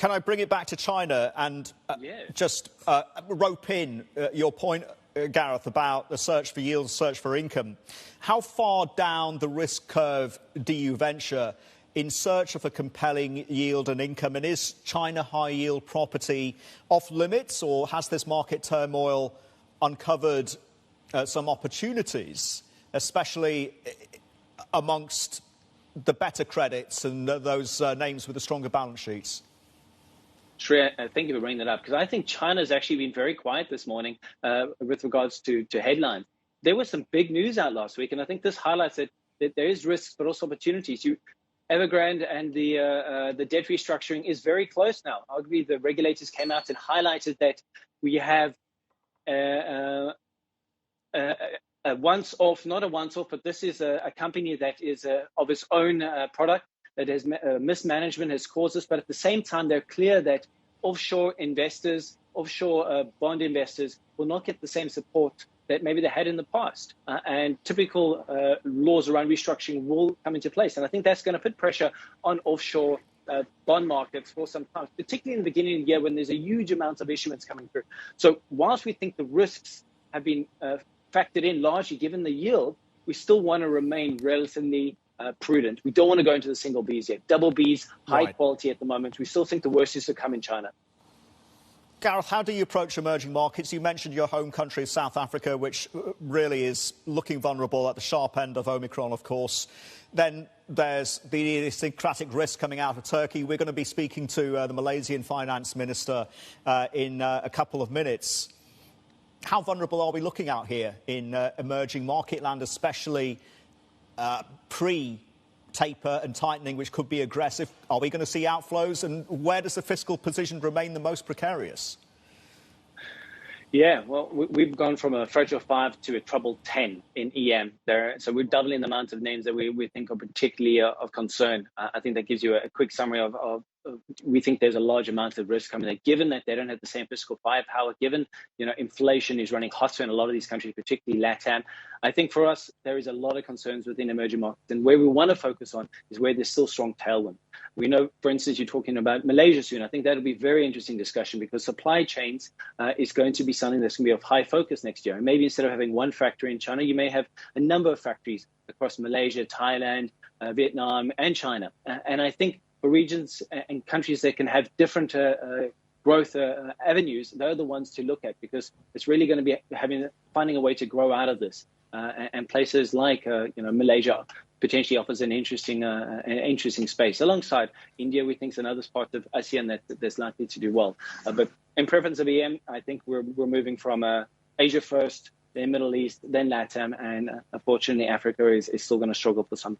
Can I bring it back to China and just rope in your point, Gareth, about the search for yield, search for income? How far down the risk curve do you venture in search of a compelling yield and income? And is China high-yield property off limits, or has this market turmoil uncovered some opportunities, especially amongst the better credits and those names with the stronger balance sheets? Sure, thank you for bringing that up, because I think China's actually been very quiet this morning with regards to headlines. There was some big news out last week, and I think this highlights that there is risks but also opportunities. Evergrande and the debt restructuring is very close now. Arguably, the regulators came out and highlighted that we have a once-off, not a once-off, but this is a company that is of its own product that has mismanagement has caused this. But at the same time, they're clear that offshore investors, offshore bond investors will not get the same support that maybe they had in the past. And typical laws around restructuring will come into place. And I think that's going to put pressure on offshore bond markets for some time, particularly in the beginning of the year when there's a huge amount of issuance coming through. So whilst we think the risks have been factored in largely given the yield, we still want to remain relatively prudent. We don't want to go into the single Bs yet. Double Bs, high quality at the moment. We still think the worst is to come in China. Gareth, how do you approach emerging markets? You mentioned your home country, South Africa, which really is looking vulnerable at the sharp end of Omicron, of course. Then there's the idiosyncratic risk coming out of Turkey. We're going to be speaking to the Malaysian finance minister in a couple of minutes. How vulnerable are we looking out here in emerging market land, especially pre-taper and tightening, which could be aggressive? Are we going to see outflows? And where does the fiscal position remain the most precarious? Yeah, well, we've gone from a fragile 5 to a troubled 10 in EM there. So we're doubling the amount of names that we think are particularly of concern. I think that gives you a quick summary of we think there's a large amount of risk coming there, given that they don't have the same fiscal firepower, given, inflation is running hotter in a lot of these countries, particularly LATAM. I think for us, there is a lot of concerns within emerging markets, and where we want to focus on is where there's still strong tailwind. We know, for instance, you're talking about Malaysia soon. I think that'll be a very interesting discussion because supply chains is going to be something that's going to be of high focus next year. And maybe instead of having one factory in China, you may have a number of factories across Malaysia, Thailand, Vietnam, and China. And I think for regions and countries that can have different growth avenues, they're the ones to look at, because it's really going to be finding a way to grow out of this. And places like Malaysia potentially offers an interesting space. Alongside India, we think is another part of ASEAN that's likely to do well. But in preference of EM, I think we're moving from Asia first, then Middle East, then LATAM, and unfortunately Africa is still going to struggle for some